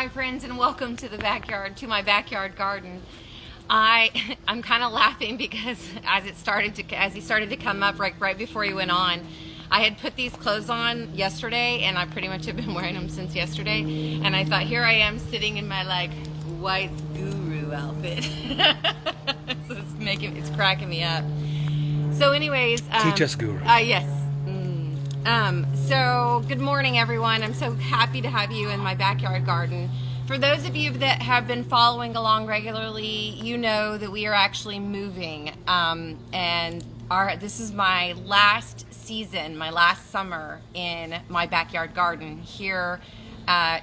Hi friends, and welcome to my backyard garden. I'm kind of laughing because as he started to come up right before he went on, I had put these clothes on yesterday, and I pretty much have been wearing them since yesterday. And I thought, here I am sitting in my like white guru outfit. So it's cracking me up. So anyways, teach us, guru. Yes. So good morning, everyone. I'm so happy to have you in my backyard garden. For those of you that have been following along regularly, you know that we are actually moving, and this is my last season, my last summer in my backyard garden here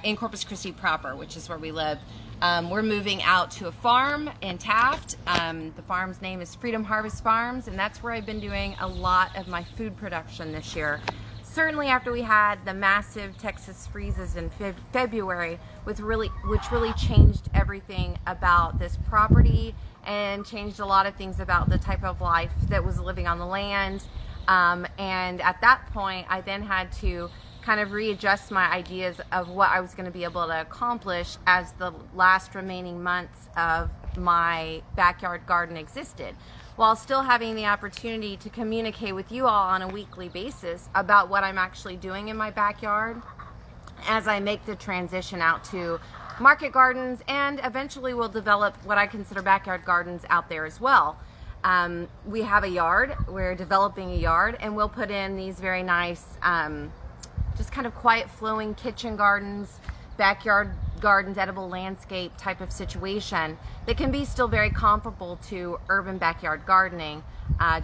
in Corpus Christi proper, which is where we live. We're moving out to a farm in Taft. The farm's name is Freedom Harvest Farms, and that's where I've been doing a lot of my food production this year. Certainly after we had the massive Texas freezes in February, which really changed everything about this property and changed a lot of things about the type of life that was living on the land. And at that point, I then had to kind of readjust my ideas of what I was going to be able to accomplish as the last remaining months of my backyard garden existed, while still having the opportunity to communicate with you all on a weekly basis about what I'm actually doing in my backyard as I make the transition out to market gardens, and eventually will develop what I consider backyard gardens out there as well. We have a yard, we're developing a yard, and we'll put in these very nice just kind of quiet flowing kitchen gardens, backyard gardens, edible landscape type of situation that can be still very comparable to urban backyard gardening,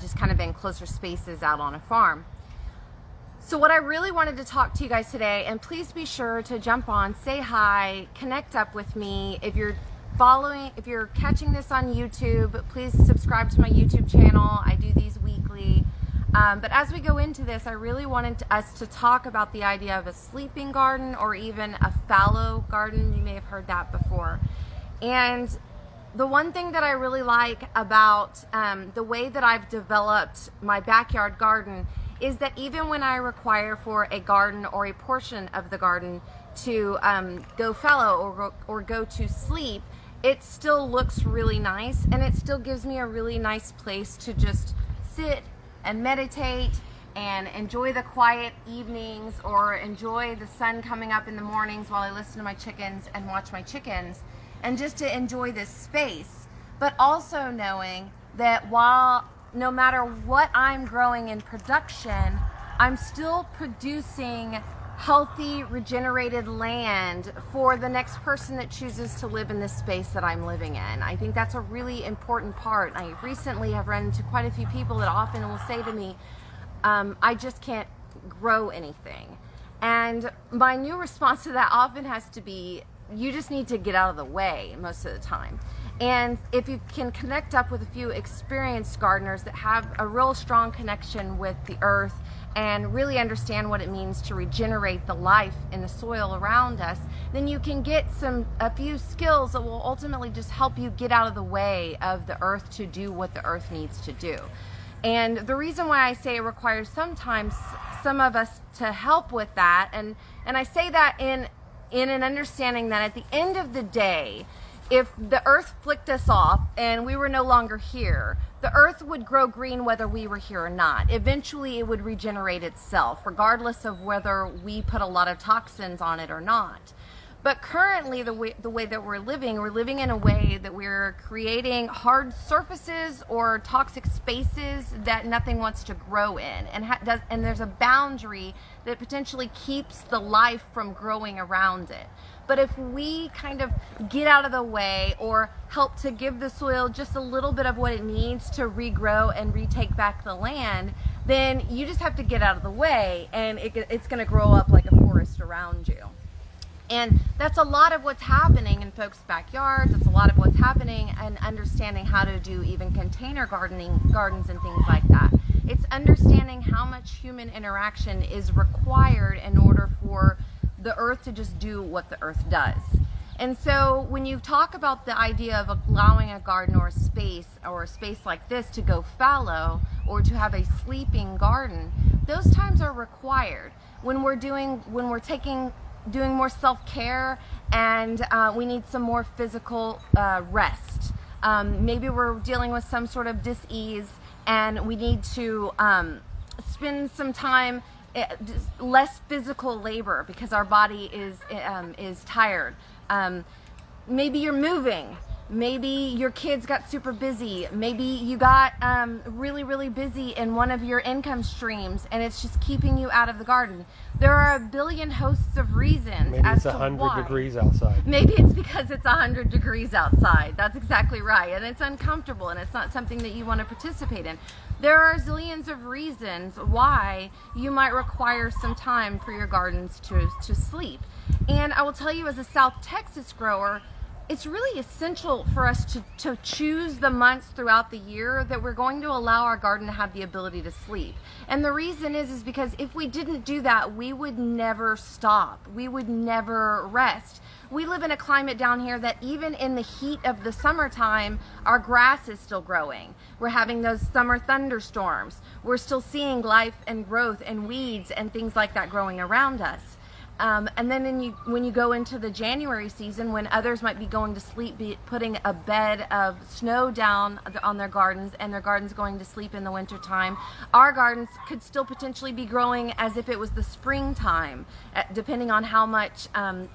just kind of in closer spaces out on a farm. So what I really wanted to talk to you guys today, and please be sure to jump on, say hi, connect up with me. If you're catching this on YouTube, please subscribe to my YouTube channel. I do these weekly. But as we go into this, I really wanted us to talk about the idea of a sleeping garden, or even a fallow garden. You may have heard that before. And the one thing that I really like about the way that I've developed my backyard garden is that even when I require for a garden or a portion of the garden to go fallow or go to sleep, it still looks really nice, and it still gives me a really nice place to just sit and meditate and enjoy the quiet evenings, or enjoy the sun coming up in the mornings while I listen to my chickens and watch my chickens, and just to enjoy this space. But also knowing that no matter what I'm growing in production, I'm still producing healthy, regenerated land for the next person that chooses to live in this space that I'm living in. I think that's a really important part. I recently have run into quite a few people that often will say to me, I just can't grow anything. And my new response to that often has to be, you just need to get out of the way most of the time. And if you can connect up with a few experienced gardeners that have a real strong connection with the earth and really understand what it means to regenerate the life in the soil around us, then you can get a few skills that will ultimately just help you get out of the way of the earth to do what the earth needs to do. And the reason why I say it requires sometimes some of us to help with that, and I say that in an understanding that at the end of the day, if the earth flicked us off and we were no longer here, the earth would grow green whether we were here or not. Eventually it would regenerate itself, regardless of whether we put a lot of toxins on it or not. But currently, the way that we're living in a way that we're creating hard surfaces or toxic spaces that nothing wants to grow in, and there's a boundary that potentially keeps the life from growing around it. But if we kind of get out of the way, or help to give the soil just a little bit of what it needs to regrow and retake back the land, then you just have to get out of the way, and it's going to grow up like a forest around you. And that's a lot of what's happening in folks' backyards. It's a lot of what's happening and understanding how to do even container gardens and things like that. It's understanding how much human interaction is required in order for the earth to just do what the earth does. And so when you talk about the idea of allowing a garden or a space like this to go fallow, or to have a sleeping garden, those times are required. When we're taking doing more self-care, and we need some more physical rest. Maybe we're dealing with some sort of dis-ease, and we need to spend some time, less physical labor, because our body is tired. Maybe you're moving. Maybe your kids got super busy. Maybe you got really, really busy in one of your income streams, and it's just keeping you out of the garden. There are a billion hosts of reasons Maybe as it's to 100 why. degrees outside. Maybe it's because it's 100 degrees outside. That's exactly right. And it's uncomfortable, and it's not something that you want to participate in. There are zillions of reasons why you might require some time for your gardens to sleep. And I will tell you, as a South Texas grower, it's really essential for us to choose the months throughout the year that we're going to allow our garden to have the ability to sleep. And the reason is because if we didn't do that, we would never stop. We would never rest. We live in a climate down here that even in the heat of the summertime, our grass is still growing. We're having those summer thunderstorms. We're still seeing life and growth and weeds and things like that growing around us. And then when you go into the January season, when others might be going to sleep, putting a bed of snow down on their gardens, and their gardens going to sleep in the wintertime, our gardens could still potentially be growing as if it was the springtime, depending on how much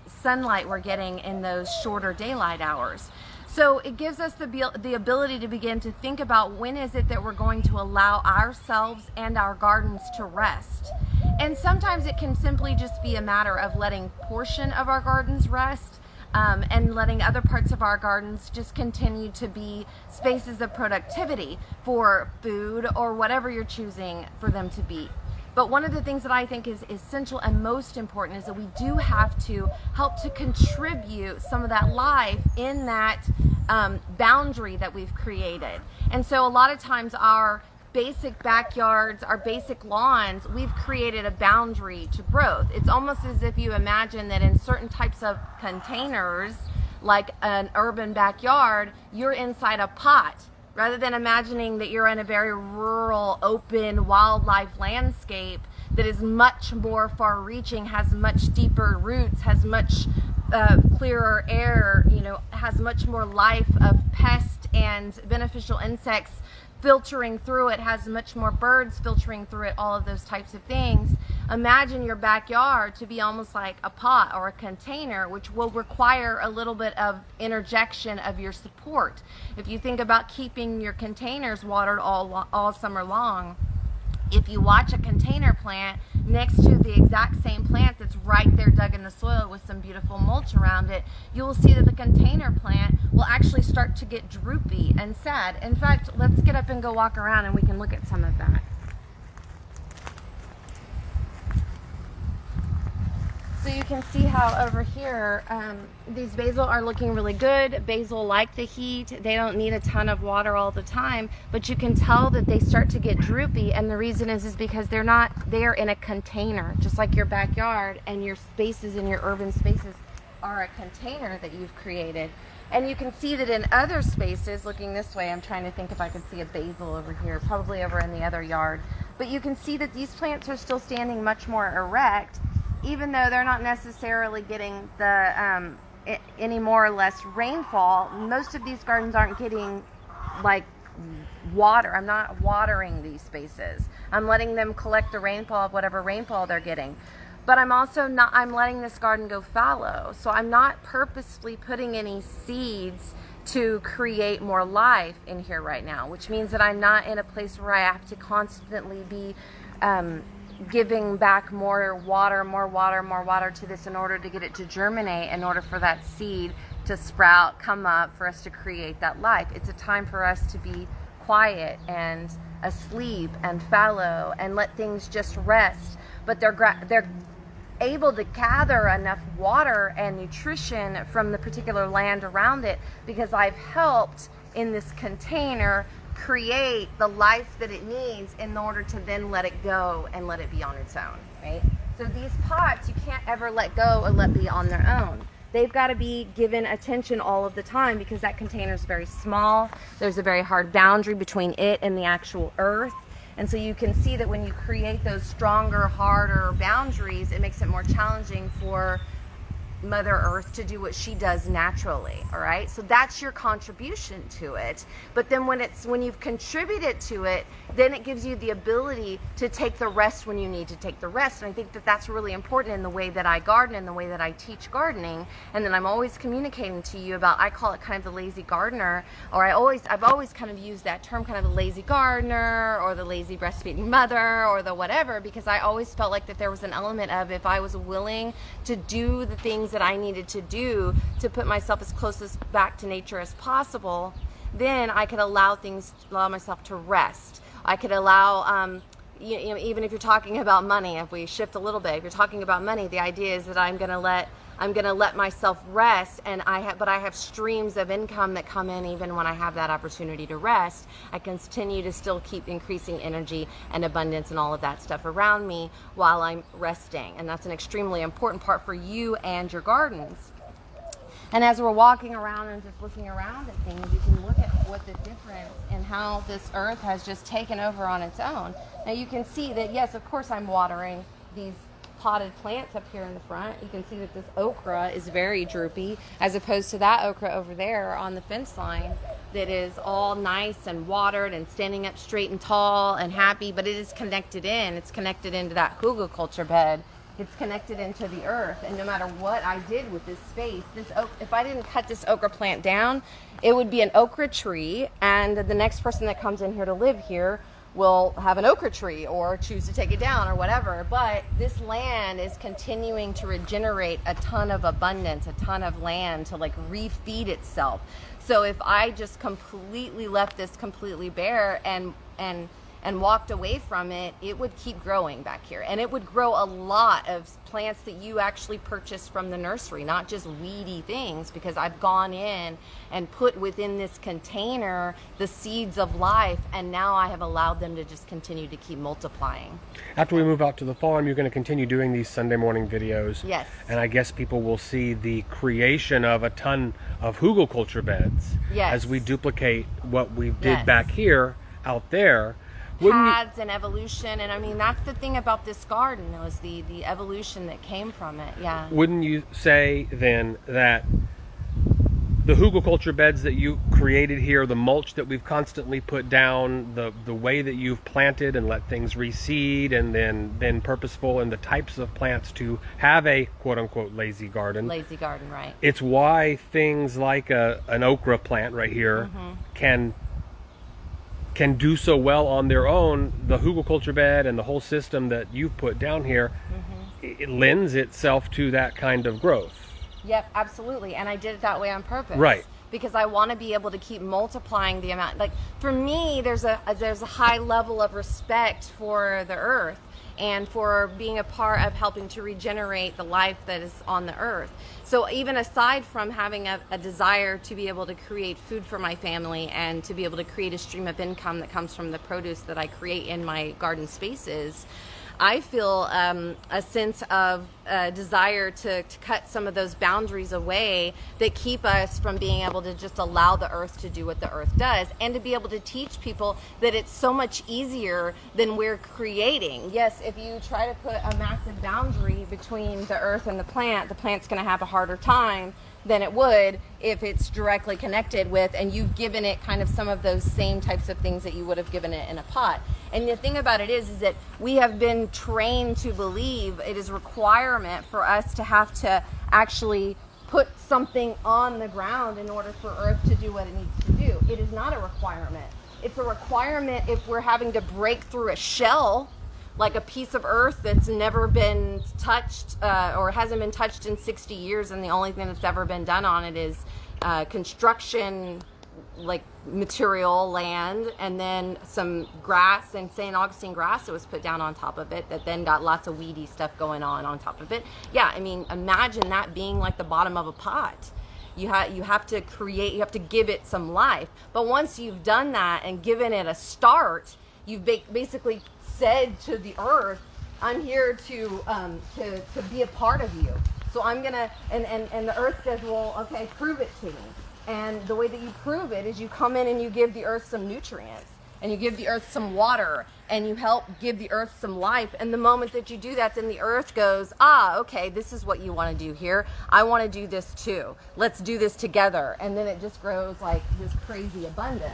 sunlight we're getting in those shorter daylight hours. So it gives us the ability to begin to think about when is it that we're going to allow ourselves and our gardens to rest. And sometimes it can simply just be a matter of letting portion of our gardens rest, and letting other parts of our gardens just continue to be spaces of productivity for food or whatever you're choosing for them to be. But one of the things that I think is essential and most important is that we do have to help to contribute some of that life in that boundary that we've created. And so a lot of times our basic backyards, our basic lawns, we've created a boundary to growth. It's almost as if you imagine that in certain types of containers, like an urban backyard, you're inside a pot. Rather than imagining that you're in a very rural, open wildlife landscape that is much more far-reaching, has much deeper roots, has much clearer air, has much more life of pests and beneficial insects filtering through it, has much more birds filtering through it, all of those types of things. Imagine your backyard to be almost like a pot or a container, which will require a little bit of interjection of your support. If you think about keeping your containers watered all summer long, if you watch a container plant next to the exact same plant that's right there dug in the soil with some beautiful mulch around it, you will see that the container plant will actually start to get droopy and sad. In fact, let's get up and go walk around and we can look at some of that. So you can see how over here, these basil are looking really good. Basil like the heat. They don't need a ton of water all the time, but you can tell that they start to get droopy, and the reason is because they're not there in a container, just like your backyard and your spaces in your urban spaces are a container that you've created. And you can see that in other spaces, looking this way, I'm trying to think if I can see a basil over here, probably over in the other yard, but you can see that these plants are still standing much more erect, even though they're not necessarily getting the any more or less rainfall. Most of these gardens aren't getting like water. I'm not watering these spaces. I'm letting them collect the rainfall of whatever rainfall they're getting. But I'm letting this garden go fallow. So I'm not purposefully putting any seeds to create more life in here right now, which means that I'm not in a place where I have to constantly be giving back more water to this in order to get it to germinate, in order for that seed to sprout, come up, for us to create that life. It's a time for us to be quiet and asleep and fallow and let things just rest. But they're able to gather enough water and nutrition from the particular land around it because I've helped in this container create the life that it needs in order to then let it go and let it be on its own, right? So these pots, you can't ever let go or let be on their own. They've got to be given attention all of the time because that container is very small. There's a very hard boundary between it and the actual earth. And so you can see that when you create those stronger, harder boundaries, it makes it more challenging for Mother Earth to do what she does naturally. All right, so that's your contribution to it. But then when you've contributed to it, then it gives you the ability to take the rest when you need to take the rest. And I think that that's really important in the way that I garden, in the way that I teach gardening. And then I'm always communicating to you about, I call it kind of the lazy gardener, or I've always kind of used that term, kind of the lazy gardener or the lazy breastfeeding mother or the whatever, because I always felt like that there was an element of, if I was willing to do the things that I needed to do to put myself as close as back to nature as possible, then I could allow myself to rest. I could allow, you know, even if you're talking about money, if we shift a little bit, if you're talking about money, the idea is that I'm going to let myself rest, and I have streams of income that come in even when I have that opportunity to rest. I continue to still keep increasing energy and abundance and all of that stuff around me while I'm resting, and that's an extremely important part for you and your gardens. And as we're walking around and just looking around at things, you can look at what the difference and how this earth has just taken over on its own. Now you can see that, yes, of course I'm watering these potted plants up here in the front. You can see that this okra is very droopy, as opposed to that okra over there on the fence line that is all nice and watered and standing up straight and tall and happy, but it is connected in. It's connected into that hugelkultur bed. It's connected into the earth, and no matter what I did with this space, if I didn't cut this okra plant down, it would be an okra tree, and the next person that comes in here to live here will have an okra tree or choose to take it down or whatever. But this land is continuing to regenerate a ton of abundance, a ton of land to like refeed itself. So if I just completely left this completely bare and walked away from it, it would keep growing back here, and it would grow a lot of plants that you actually purchased from the nursery, not just weedy things, because I've gone in and put within this container the seeds of life, and now I have allowed them to just continue to keep multiplying. After we move out to the farm, you're going to continue doing these Sunday morning videos. Yes. And I guess people will see the creation of a ton of hugelkultur beds. Yes. As we duplicate what we did Yes. back here out there. Paths and evolution, and I mean that's the thing about this garden, was the evolution that came from it. Yeah. Wouldn't you say then that the hugelkultur beds that you created here, the mulch that we've constantly put down, the way that you've planted and let things reseed and then been purposeful in the types of plants to have a quote-unquote lazy garden, Right. it's why things like an okra plant right here can do so well on their own. The hugelkultur bed and the whole system that you've put down here, it lends itself to that kind of growth. Yep, absolutely. And I did it that way on purpose. Right. Because I want to be able to keep multiplying the amount. Like for me, there's a high level of respect for the earth and for being a part of helping to regenerate the life that is on the earth. So even aside from having a desire to be able to create food for my family and to be able to create a stream of income that comes from the produce that I create in my garden spaces, I feel a sense of desire to cut some of those boundaries away that keep us from being able to just allow the earth to do what the earth does, and to be able to teach people that it's so much easier than we're creating. Yes, if you try to put a massive boundary between the earth and the plant's going to have a harder time than it would if it's directly connected with, and you've given it kind of some of those same types of things that you would have given it in a pot. And the thing about it is that we have been trained to believe it is a requirement for us to have to actually put something on the ground in order for earth to do what it needs to do. It is not a requirement. It's a requirement if we're having to break through a shell, like a piece of earth that's never been touched or hasn't been touched in 60 years, and the only thing that's ever been done on it is construction, like material, land, and then some grass and St. Augustine grass that was put down on top of it that then got lots of weedy stuff going on top of it. Yeah, I mean, imagine that being like the bottom of a pot. You have to create, you have to give it some life. But once you've done that and given it a start, you've basically said to the earth, I'm here to be a part of you. So I'm gonna, and the earth says, well, okay, prove it to me. And the way that you prove it is you come in and you give the earth some nutrients. and you give the earth some water, and you help give the earth some life. And the moment that you do that, then the earth goes, ah, okay, this is what you want to do here. I want to do this too. Let's do this together. And then it just grows like this crazy abundance.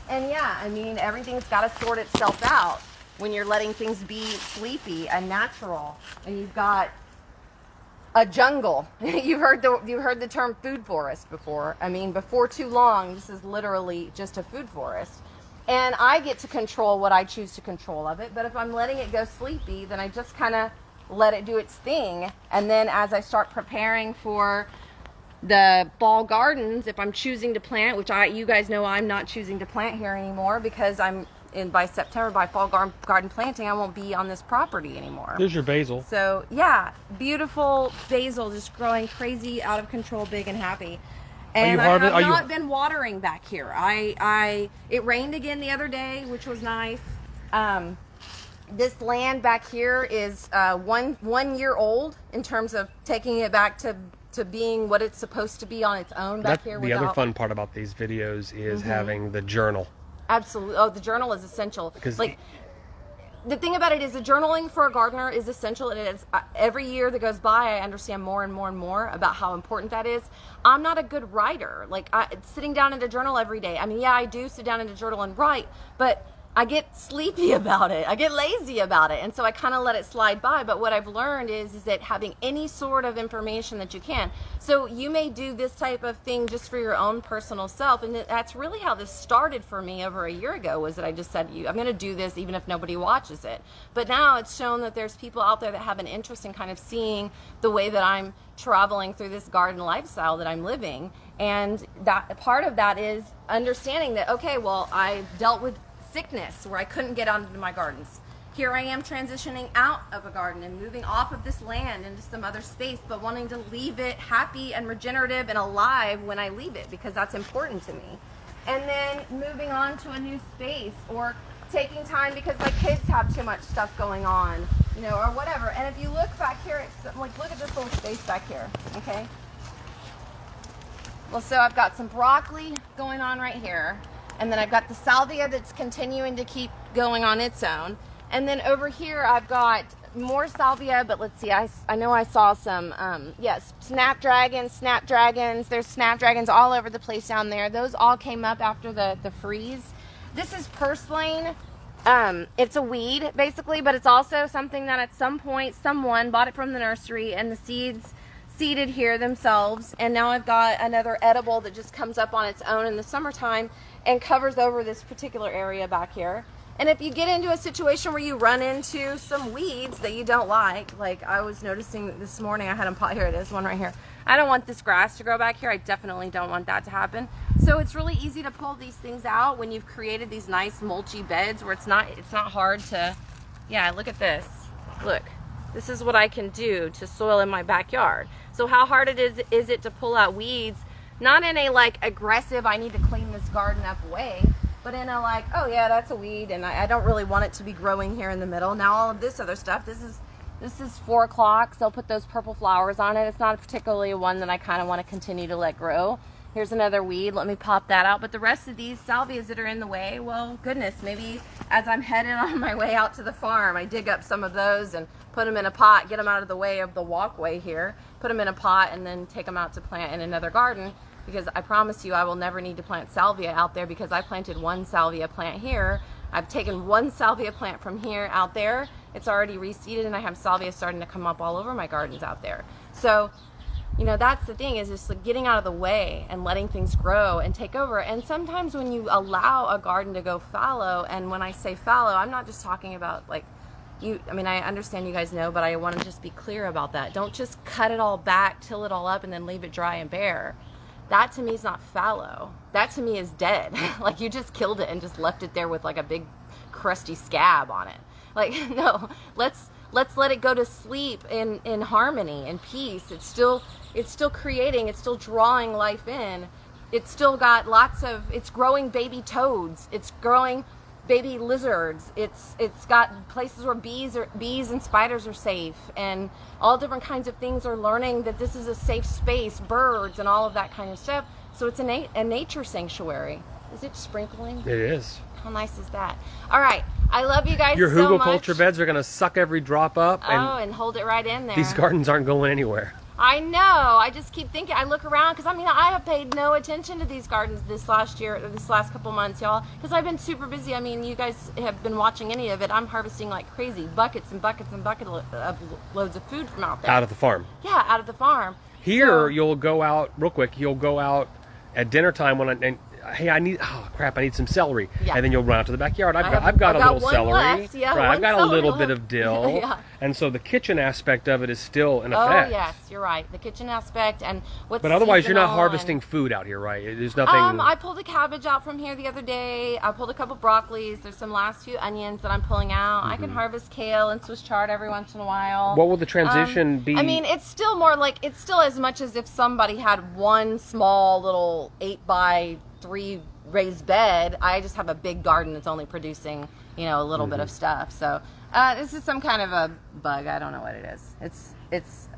And yeah, I mean, everything's got to sort itself out when you're letting things be sleepy and natural, and you've got a jungle. You've heard the term food forest before. I mean, before too long, this is literally just a food forest. And I get to control what I choose to control of it. But if I'm letting it go sleepy, then I just kind of let it do its thing. And then as I start preparing for the fall gardens, if I'm choosing to plant, which you guys know I'm not choosing to plant here anymore, because by September, by fall garden planting, I won't be on this property anymore. There's your basil. So yeah, beautiful basil, just growing crazy, out of control, big and happy. And I have not been watering back here. It rained again the other day, which was nice. This land back here is 1 year old in terms of taking it back to being what it's supposed to be on its own back here. The other fun part about these videos is having the journal. Absolutely. Oh, the journal is essential. Like, the thing about it is, the journaling for a gardener is essential. And it is, every year that goes by, I understand more and more and more about how important that is. I'm not a good writer. Like, sitting down in a journal every day. I mean, yeah, I do sit down in a journal and write, but I get sleepy about it. I get lazy about it. And so I kind of let it slide by. But what I've learned is that having any sort of information that you can. So you may do this type of thing just for your own personal self. And that's really how this started for me over a year ago, was that I just said, I'm going to do this even if nobody watches it. But now it's shown that there's people out there that have an interest in kind of seeing the way that I'm traveling through this garden lifestyle that I'm living. And that part of that is understanding that, okay, well, I've dealt with sickness where I couldn't get onto my gardens. Here I am transitioning out of a garden and moving off of this land into some other space, but wanting to leave it happy and regenerative and alive when I leave it, because that's important to me. And then moving on to a new space, or taking time because my kids have too much stuff going on, or whatever. And if you look back here, look at this little space back here, okay? Well, so I've got some broccoli going on right here. And then I've got the salvia that's continuing to keep going on its own. And then over here I've got more salvia, but let's see, I know I saw some, yes, snapdragons. There's snapdragons all over the place down there. Those all came up after the freeze. This is purslane. It's a weed, basically, but it's also something that at some point someone bought it from the nursery, and the seeds seeded here themselves. And now I've got another edible that just comes up on its own in the summertime and covers over this particular area back here. And if you get into a situation where you run into some weeds that you don't like I was noticing this morning, I had a pot, here it is, one right here. I don't want this grass to grow back here. I definitely don't want that to happen. So it's really easy to pull these things out when you've created these nice mulchy beds where it's not hard to, yeah, look at this. Look, this is what I can do to soil in my backyard. So how hard is it to pull out weeds? Not in a aggressive, I need to clean this garden up way, but in a oh yeah, that's a weed, and I don't really want it to be growing here in the middle. Now all of this other stuff, this is 4 o'clock, so I'll put those purple flowers on it. It's not particularly one that I kind of want to continue to let grow. Here's another weed, let me pop that out. But the rest of these salvias that are in the way, well, goodness, maybe as I'm headed on my way out to the farm, I dig up some of those and put them in a pot, get them out of the way of the walkway here, put them in a pot, and then take them out to plant in another garden. Because I promise you, I will never need to plant salvia out there, because I planted one salvia plant here. I've taken one salvia plant from here out there. It's already reseeded, and I have salvia starting to come up all over my gardens out there. So, that's the thing, is just getting out of the way and letting things grow and take over. And sometimes when you allow a garden to go fallow, and when I say fallow, I'm not just talking about I understand you guys know, but I want to just be clear about that. Don't just cut it all back, till it all up, and then leave it dry and bare. That to me is not fallow. That to me is dead. You just killed it and just left it there with a big crusty scab on it. No, let's let it go to sleep in harmony and peace. It's still creating, it's still drawing life in. It's still got it's growing baby toads. It's growing baby lizards. It's got places where bees and spiders are safe, and all different kinds of things are learning that this is a safe space, birds and all of that kind of stuff. So it's a nature sanctuary. Is it sprinkling? It is. How nice is that? All right. I love you guys Your so much. hugelkultur beds are going to suck every drop up. And hold it right in there. These gardens aren't going anywhere. I know. I just keep thinking. I look around because I have paid no attention to these gardens this last couple months, y'all, because I've been super busy. I mean, you guys have been watching any of it. I'm harvesting like crazy, buckets and buckets and buckets of loads of food from out there. Out of the farm. Yeah, out of the farm. Here, you'll go out real quick. You'll go out at dinner time hey, I need some celery. Yeah. And then you'll run out to the backyard. I've got a little one celery. left. Yeah, right, I've got a little left. bit of dill. Yeah. And so the kitchen aspect of it is still in effect. Oh, yes, you're right. The kitchen aspect and what's But otherwise, you're not seasonal harvesting food out here, right? There's nothing. I pulled a cabbage out from here the other day. I pulled a couple broccolis. There's some last few onions that I'm pulling out. I can harvest kale and Swiss chard every once in a while. What will the transition be? I mean, it's still more like, it's still as much as if somebody had one small little 8x3 raised bed. I just have a big garden that's only producing, a little bit of stuff. So this is some kind of a bug. I don't know what it is. It's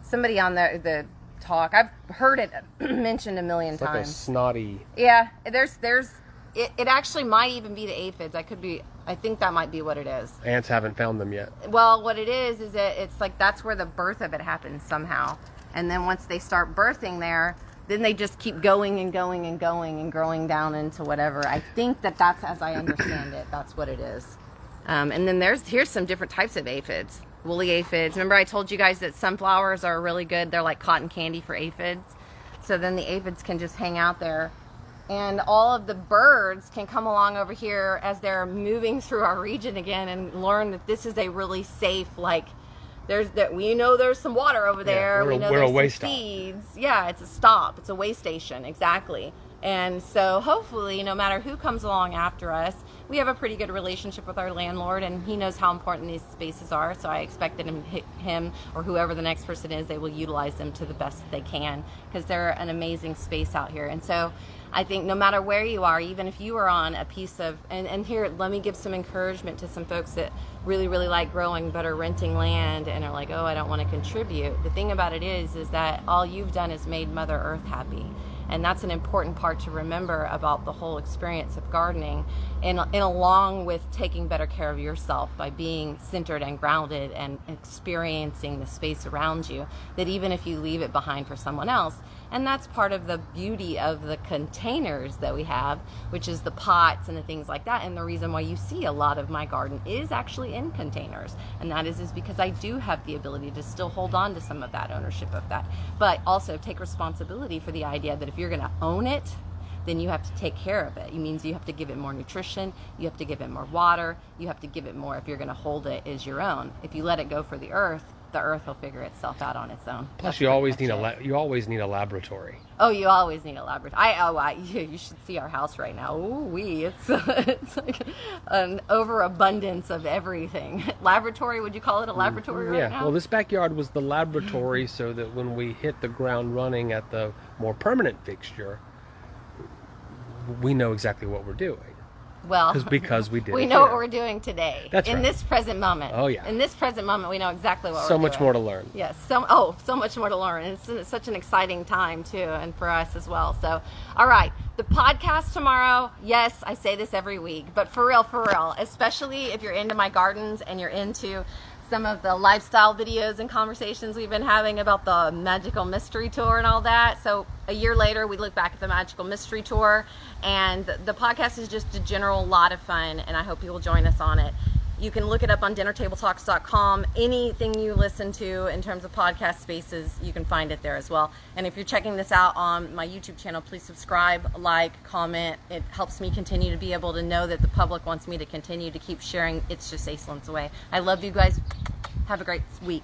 somebody on the talk. I've heard it mentioned a million times. Like a snotty. Yeah, it actually might even be the aphids. I think that might be what it is. Ants haven't found them yet. Well, what it is that it's like that's where the birth of it happens somehow. And then once they start birthing there, then they just keep going and going and going and growing down into whatever. I think that's, as I understand it, that's what it is. And then here's some different types of aphids. Woolly aphids. Remember I told you guys that sunflowers are really good. They're like cotton candy for aphids. So then the aphids can just hang out there. And all of the birds can come along over here as they're moving through our region again and learn that this is a really safe, we know there's some water over there. Yeah, we know we're a there's way some stop. seeds. Yeah, it's a stop. It's a way station, exactly. And so hopefully, no matter who comes along after us, we have a pretty good relationship with our landlord, and he knows how important these spaces are. So I expect that him or whoever the next person is, they will utilize them to the best that they can, because they're an amazing space out here. And so I think no matter where you are, even if you are on a piece of, and here, let me give some encouragement to some folks that really, really like growing but are renting land and are like, oh, I don't want to contribute. The thing about it is that all you've done is made Mother Earth happy. And that's an important part to remember about the whole experience of gardening, and along with taking better care of yourself by being centered and grounded and experiencing the space around you, that even if you leave it behind for someone else. And that's part of the beauty of the containers that we have, which is the pots and the things like that. And the reason why you see a lot of my garden is actually in containers. And that is because I do have the ability to still hold on to some of that ownership of that, but also take responsibility for the idea that if you're going to own it, then you have to take care of it. It means you have to give it more nutrition, you have to give it more water, you have to give it more if you're going to hold it as your own. If you let it go for the earth will figure itself out on its own. Plus, you always need a laboratory. Oh, you always need a laboratory. You should see our house right now. It's like an overabundance of everything. Laboratory? Would you call it a laboratory right now? Well, this backyard was the laboratory, so that when we hit the ground running at the more permanent fixture, we know exactly what we're doing. Well, because we did. We know what we're doing today. That's right. In this present moment. Oh yeah. In this present moment, we know exactly what we're doing. doing. So much more to learn. Yes. So much more to learn. And it's such an exciting time too, and for us as well. So, all right, the podcast tomorrow. Yes, I say this every week, but for real, especially if you're into my gardens and you're into some of the lifestyle videos and conversations we've been having about the Magical Mystery Tour and all that. So a year later, we look back at the Magical Mystery Tour, and the podcast is just a general lot of fun, and I hope you will join us on it. You can look it up on dinnertabletalks.com. Anything you listen to in terms of podcast spaces, you can find it there as well. And if you're checking this out on my YouTube channel, please subscribe, like, comment. It helps me continue to be able to know that the public wants me to continue to keep sharing It's Just Aislynn's Way. I love you guys. Have a great week.